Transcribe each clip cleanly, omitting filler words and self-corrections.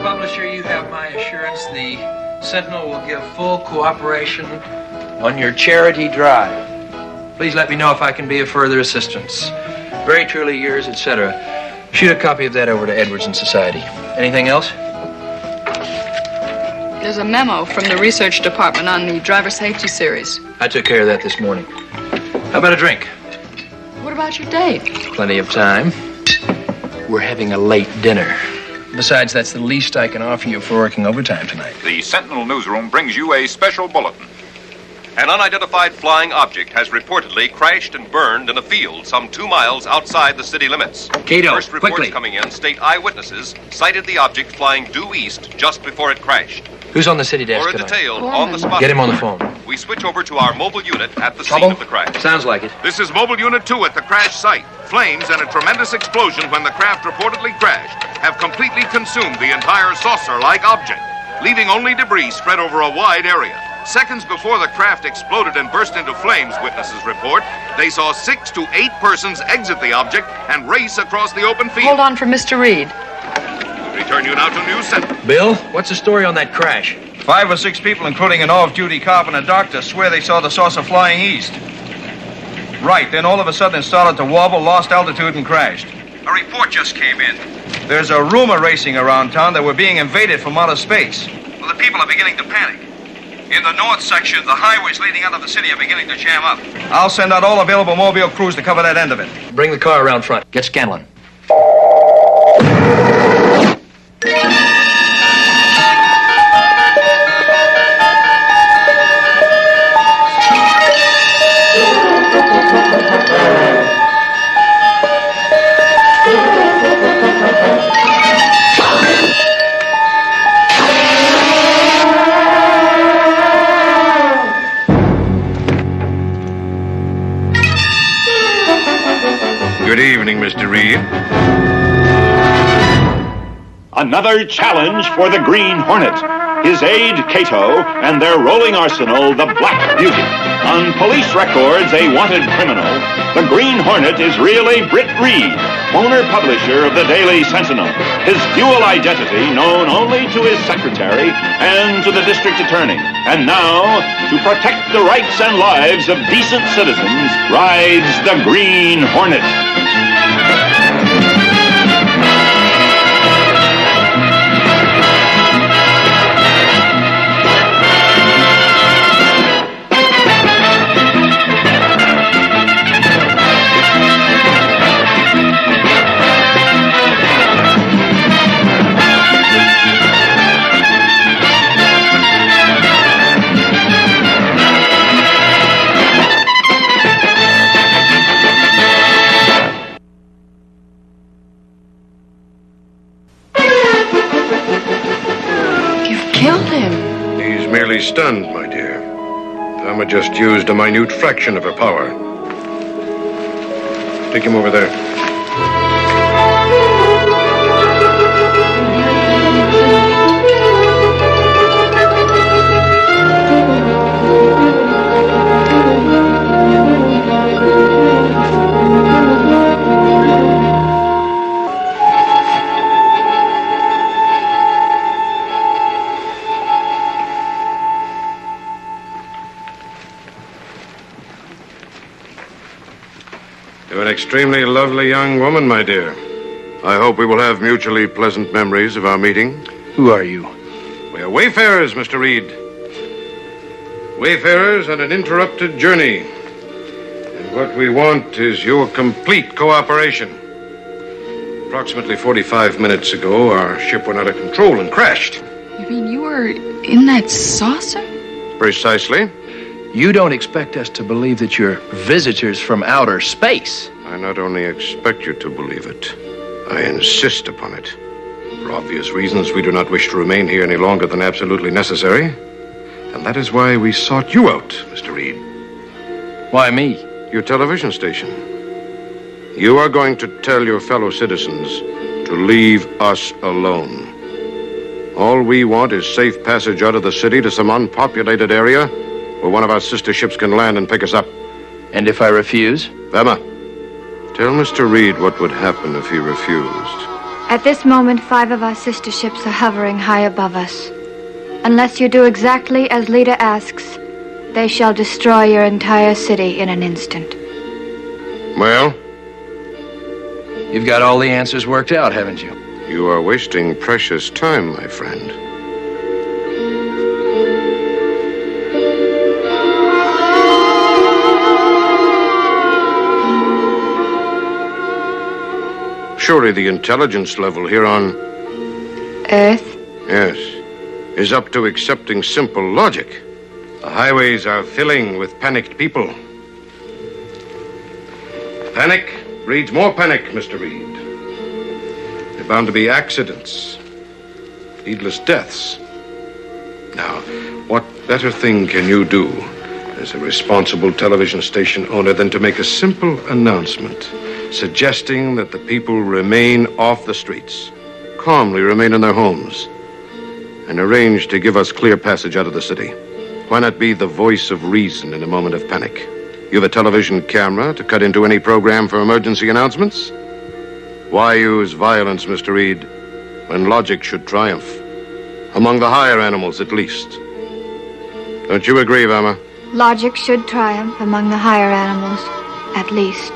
publisher, you have my assurance the Sentinel will give full cooperation on your charity drive. Please let me know if I can be of further assistance. Very truly yours, etc. Shoot a copy of that over to Edwards and Society. Anything else? There's a memo from the research department on the driver safety series. I took care of that this morning. How about a drink? What about your date? Plenty of time. We're having a late dinner. Besides, that's the least I can offer you for working overtime tonight. The Sentinel newsroom brings you a special bulletin. An unidentified flying object has reportedly crashed and burned in a field some 2 miles outside the city limits. Cato, First reports quickly. coming in state eyewitnesses cited the object flying due east just before it crashed. Who's on the city desk For a tonight? detailed on-the-spot... Get him on the phone. We switch over to our mobile unit at the Trouble? scene of the crash. Sounds like it. This is Mobile Unit 2 at the crash site. Flames and a tremendous explosion when the craft reportedly crashed have completely consumed the entire saucer-like object, leaving only debris spread over a wide area. Seconds before the craft exploded and burst into flames, witnesses report, they saw 6 to 8 persons exit the object and race across the open field. Hold on for Mr. Reed. Return you now to News Center. Bill, what's the story on that crash? 5 or 6 people, including an off-duty cop and a doctor, swear they saw the saucer flying east. Right, then all of a sudden it started to wobble, lost altitude, and crashed. A report just came in. There's a rumor racing around town that we're being invaded from outer space. Well, the people are beginning to panic. In the north section, the highways leading out of the city are beginning to jam up. I'll send out all available mobile crews to cover that end of it. Bring the car around front. Get Scanlon. Good evening, Mr. Reed. Another challenge for the Green Hornet, his aide, Cato, and their rolling arsenal, the Black Beauty. On police records, a wanted criminal, the Green Hornet is really Britt Reed, owner-publisher of the Daily Sentinel, his dual identity known only to his secretary and to the district attorney. And now, to protect the rights and lives of decent citizens, rides the Green Hornet. Killed him. He's merely stunned, my dear. Thelma just used a minute fraction of her power. Take him over there. You're an extremely lovely young woman, my dear. I hope we will have mutually pleasant memories of our meeting. Who are you? We are wayfarers, Mr. Reed. Wayfarers on an interrupted journey. And what we want is your complete cooperation. Approximately 45 minutes ago, our ship went out of control and crashed. You mean you were in that saucer? Precisely. You don't expect us to believe that you're visitors from outer space. I not only expect you to believe it, I insist upon it. For obvious reasons, we do not wish to remain here any longer than absolutely necessary. And that is why we sought you out, Mr. Reed. Why me? Your television station. You are going to tell your fellow citizens to leave us alone. All we want is safe passage out of the city to some unpopulated area where one of our sister ships can land and pick us up. And if I refuse? Thelma, tell Mr. Reed what would happen if he refused. At this moment, 5 of our sister ships are hovering high above us. Unless you do exactly as Lita asks, they shall destroy your entire city in an instant. Well? You've got all the answers worked out, haven't you? You are wasting precious time, my friend. Surely the intelligence level here on Earth? Yes, is up to accepting simple logic. The highways are filling with panicked people. Panic breeds more panic, Mr. Reed. There are bound to be accidents, needless deaths. Now, what better thing can you do as a responsible television station owner than to make a simple announcement suggesting that the people remain off the streets, calmly remain in their homes, and arrange to give us clear passage out of the city? Why not be the voice of reason in a moment of panic? You have a television camera to cut into any program for emergency announcements? Why use violence, Mr. Reed, when logic should triumph? Among the higher animals, at least. Don't you agree, Velma? Logic should triumph among the higher animals, at least.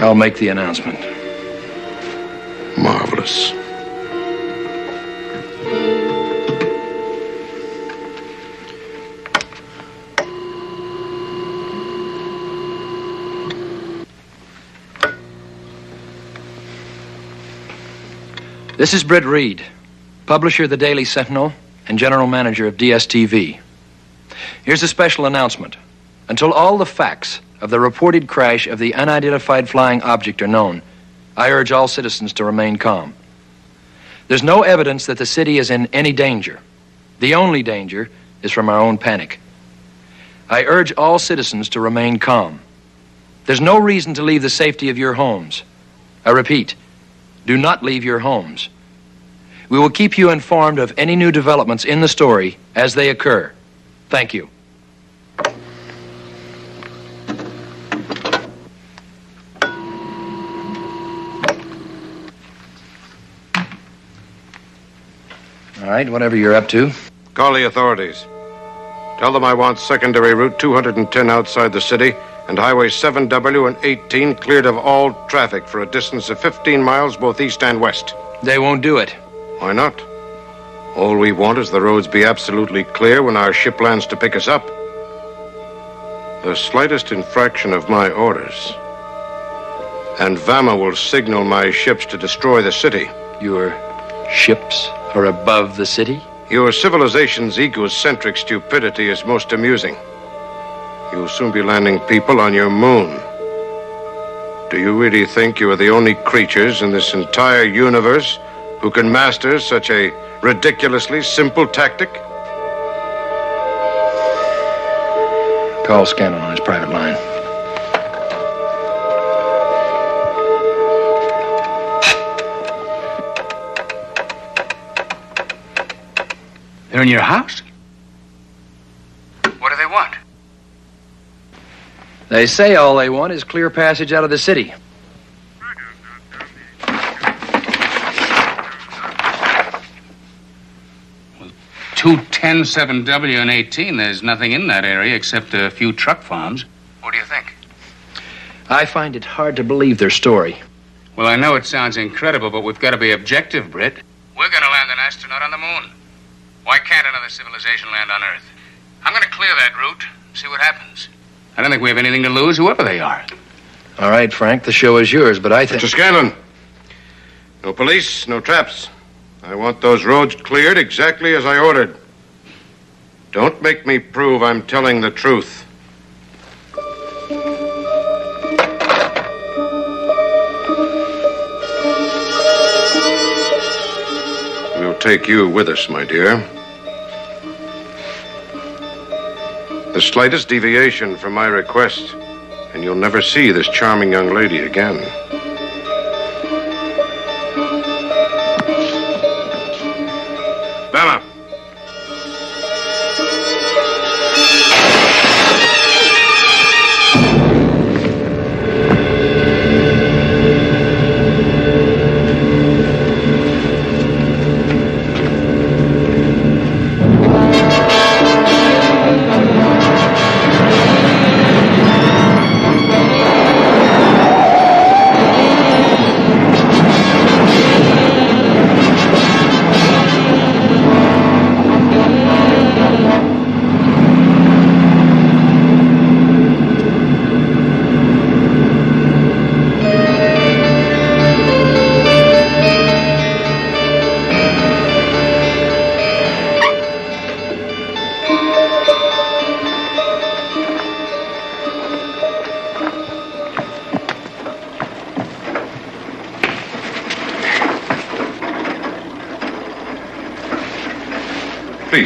I'll make the announcement. Marvelous. This is Britt Reed, publisher of the Daily Sentinel and general manager of DSTV. Here's a special announcement. Until all the facts of the reported crash of the unidentified flying object are known, I urge all citizens to remain calm. There's no evidence that the city is in any danger. The only danger is from our own panic. I urge all citizens to remain calm. There's no reason to leave the safety of your homes. I repeat, do not leave your homes. We will keep you informed of any new developments in the story as they occur. Thank you. All right, whatever you're up to. Call the authorities. Tell them I want secondary route 210 outside the city and highway 7W and 18 cleared of all traffic for a distance of 15 miles both east and west. They won't do it. Why not? All we want is the roads be absolutely clear when our ship lands to pick us up. The slightest infraction of my orders, and Vama will signal my ships to destroy the city. Your ships are above the city? Your civilization's egocentric stupidity is most amusing. You'll soon be landing people on your moon. Do you really think you are the only creatures in this entire universe who can master such a ridiculously simple tactic? Call Scanlon on his private line. They're in your house? What do they want? They say all they want is clear passage out of the city. Well, 210, 7W, and 18, there's nothing in that area except a few truck farms. What do you think? I find it hard to believe their story. Well, I know it sounds incredible, but we've got to be objective, Britt. We're going to land an astronaut on the moon. Why can't another civilization land on Earth? I'm going to clear that route, see what happens. I don't think we have anything to lose, whoever they are. All right, Frank, the show is yours, but I think... Mr. Scanlon, no police, no traps. I want those roads cleared exactly as I ordered. Don't make me prove I'm telling the truth. We'll take you with us, my dear. The slightest deviation from my request, and you'll never see this charming young lady again. Bella!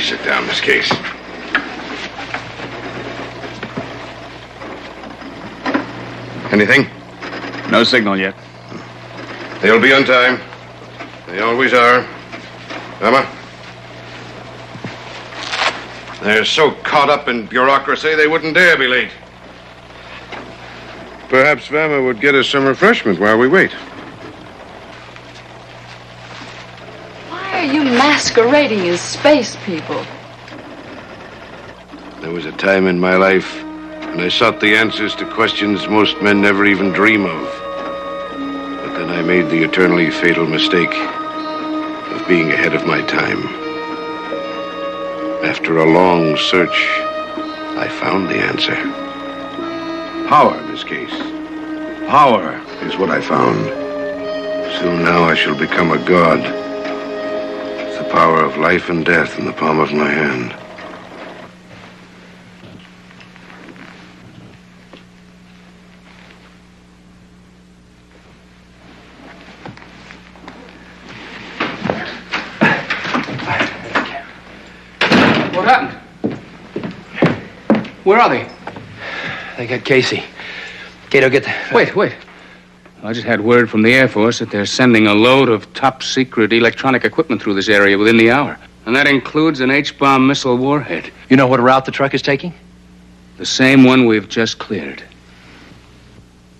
Please sit down, Miss Case. Anything? No signal yet. They'll be on time. They always are. Emma? They're so caught up in bureaucracy, they wouldn't dare be late. Perhaps Vama would get us some refreshment while we wait. Why are you masquerading as space people? There was a time in my life when I sought the answers to questions most men never even dream of. But then I made the eternally fatal mistake of being ahead of my time. After a long search, I found the answer. Power, Miss Case. Power is what I found. Soon now I shall become a god. It's the power of life and death in the palm of my hand. What happened? Where are they? They got Casey. Cato, get the... Wait. I just had word from the Air Force that they're sending a load of top-secret electronic equipment through this area within the hour. And that includes an H-bomb missile warhead. You know what route the truck is taking? The same one we've just cleared.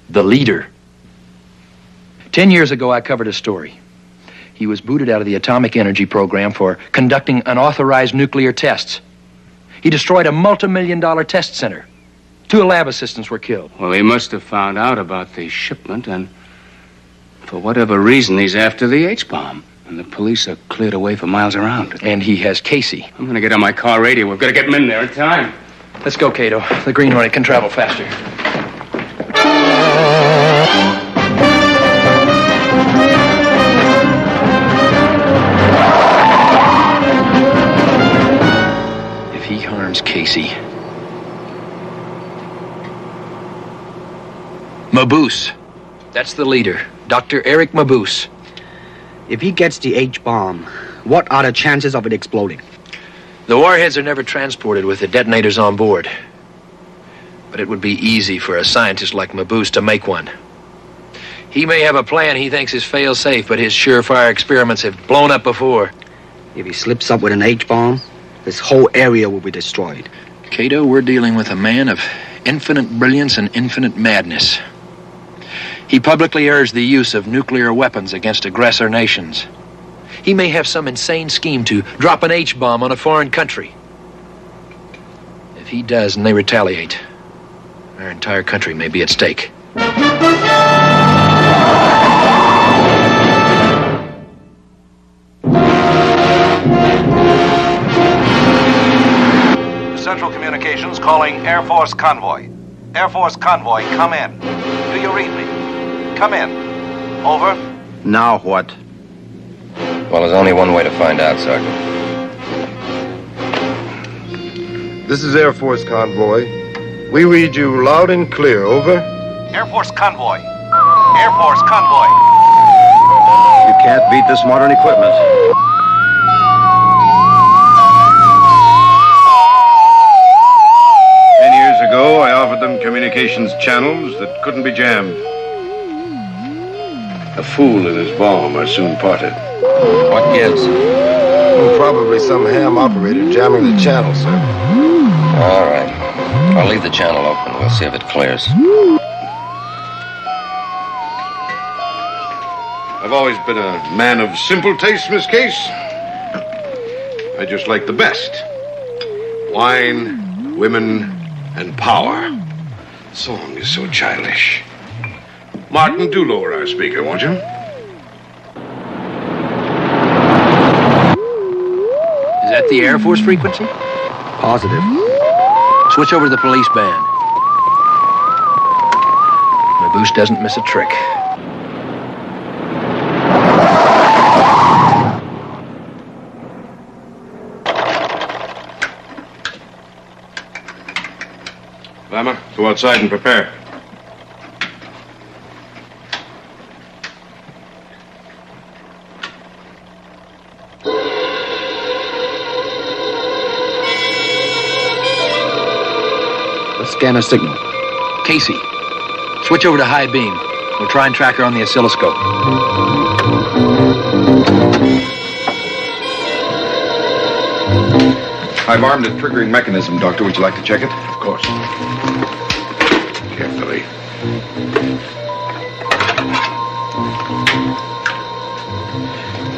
The leader. 10 years ago, I covered a story. He was booted out of the atomic energy program for conducting unauthorized nuclear tests. He destroyed a multi-million-dollar test center. 2 lab assistants were killed. Well, he must have found out about the shipment, and for whatever reason, he's after the H-bomb. And the police are cleared away for miles around. And he has Casey. I'm going to get on my car radio. We've got to get him in there in time. Let's go, Cato. The Green Hornet can travel faster. If he harms Casey... Mabuse. That's the leader. Dr. Eric Mabuse. If he gets the H-bomb, what are the chances of it exploding? The warheads are never transported with the detonators on board. But it would be easy for a scientist like Mabuse to make one. He may have a plan he thinks is fail-safe, but his surefire experiments have blown up before. If he slips up with an H-bomb, this whole area will be destroyed. Cato, we're dealing with a man of infinite brilliance and infinite madness. He publicly urged the use of nuclear weapons against aggressor nations. He may have some insane scheme to drop an H-bomb on a foreign country. If he does and they retaliate, our entire country may be at stake. Central Communications calling Air Force Convoy. Air Force Convoy, come in. Do you read me? Come in. Over. Now what? Well, there's only one way to find out, Sergeant. This is Air Force Convoy. We read you loud and clear. Over. Air Force Convoy. Air Force Convoy. You can't beat this modern equipment. Years ago, I offered them communications channels that couldn't be jammed. A fool and his bomb are soon parted. What gives? Probably some ham operator jamming the channel, sir. All right. I'll leave the channel open. We'll see if it clears. I've always been a man of simple taste, Miss Case. I just like the best. Wine, women, and power. Song is so childish. Martin, do lower our speaker, won't you? Is that the Air Force frequency? Positive. Switch over to the police band. Mabuse doesn't miss a trick. Lama, go outside and prepare. scanner signal. Casey, switch over to high beam. We'll try and track her on the oscilloscope. I've armed the triggering mechanism, Doctor. Would you like to check it? Of course. Carefully.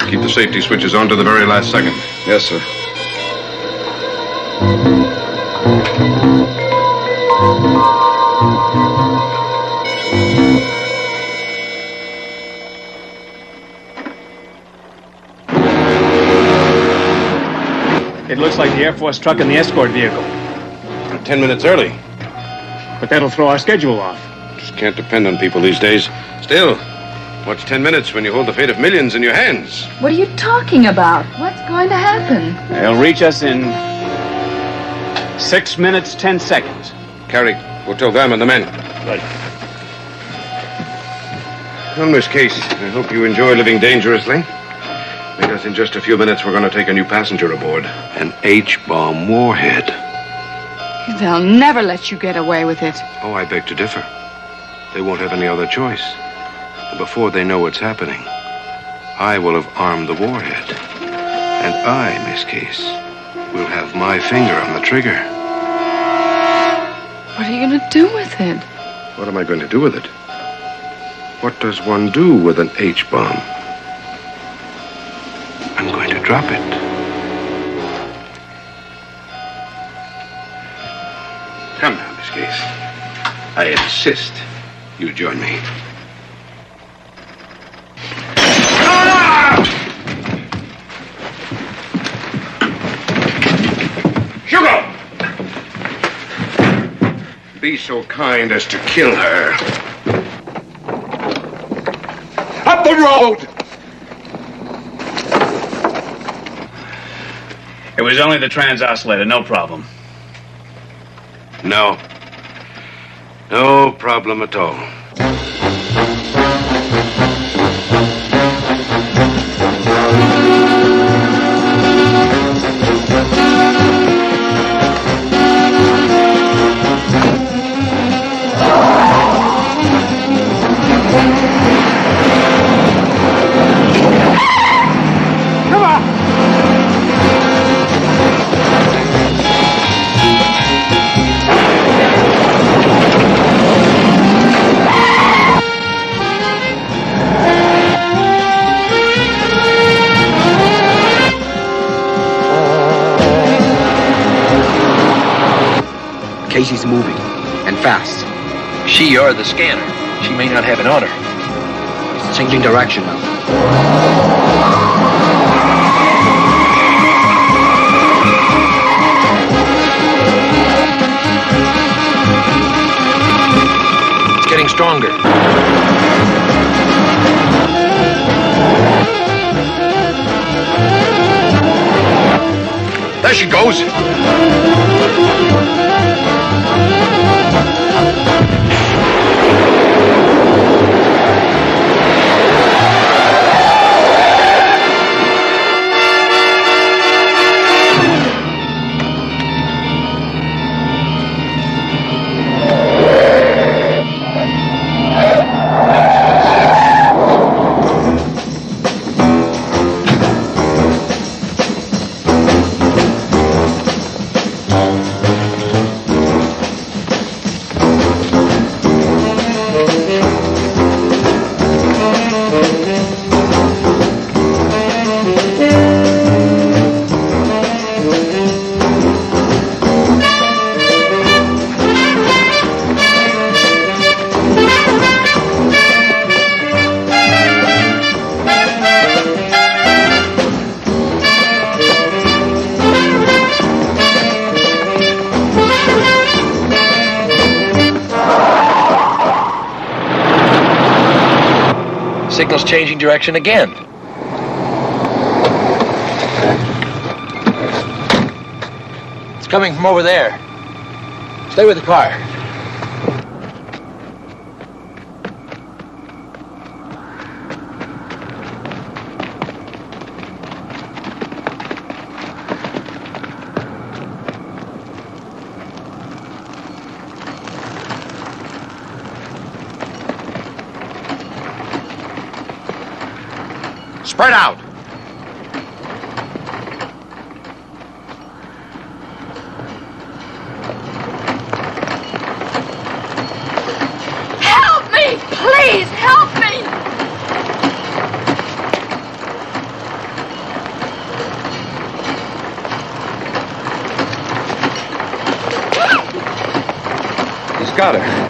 Keep the safety switches on to the very last second. Yes, sir. It looks like the Air Force truck and the escort vehicle. 10 minutes early. But that'll throw our schedule off. Just can't depend on people these days. Still, what's 10 minutes when you hold the fate of millions in your hands? What are you talking about? What's going to happen? They'll reach us in 6 minutes, 10 seconds. Carrie, go tell them and the men. Right. Well, Miss Case, I hope you enjoy living dangerously. Because in just a few minutes, we're going to take a new passenger aboard. An H-bomb warhead. They'll never let you get away with it. Oh, I beg to differ. They won't have any other choice. And before they know what's happening, I will have armed the warhead. And I, Miss Case, will have my finger on the trigger. What are you going to do with it? What am I going to do with it? What does one do with an H-bomb? I'm going to drop it. Come now, Miss Case. I insist you join me. Hugo! Be so kind as to kill her. Up the road! It was only the trans-oscillator, no problem. No. No problem at all. Casey's moving, and fast. She or the scanner. She may not have it on her. It's changing direction now. It's getting stronger. There she goes. Signal's changing direction again. It's coming from over there. Stay with the car. Spread out. Help me! Please, help me! He's got her.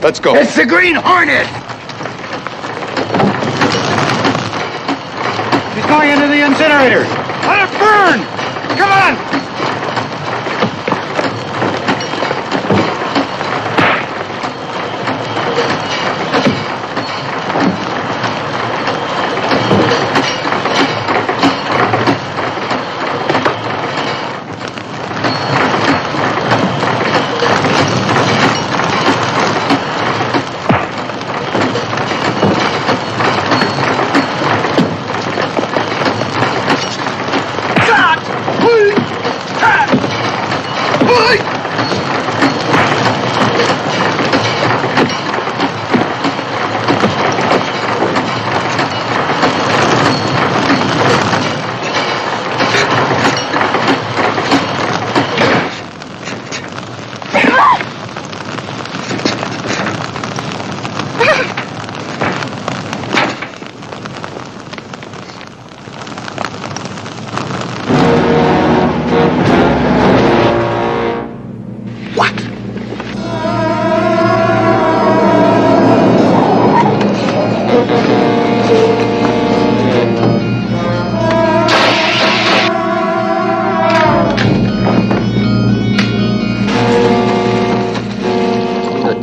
Let's go. It's the Green Hornet! He's going into the incinerator. Let it burn! Come on!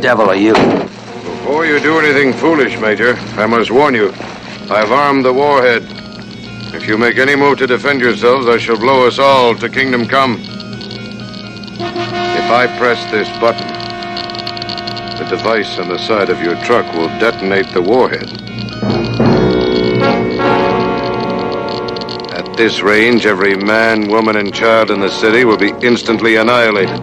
Devil are you? Before you do anything foolish, Major, I must warn you. I've armed the warhead. If you make any move to defend yourselves, I shall blow us all to kingdom come. If I press this button, the device on the side of your truck will detonate the warhead. At this range, every man, woman, and child in the city will be instantly annihilated.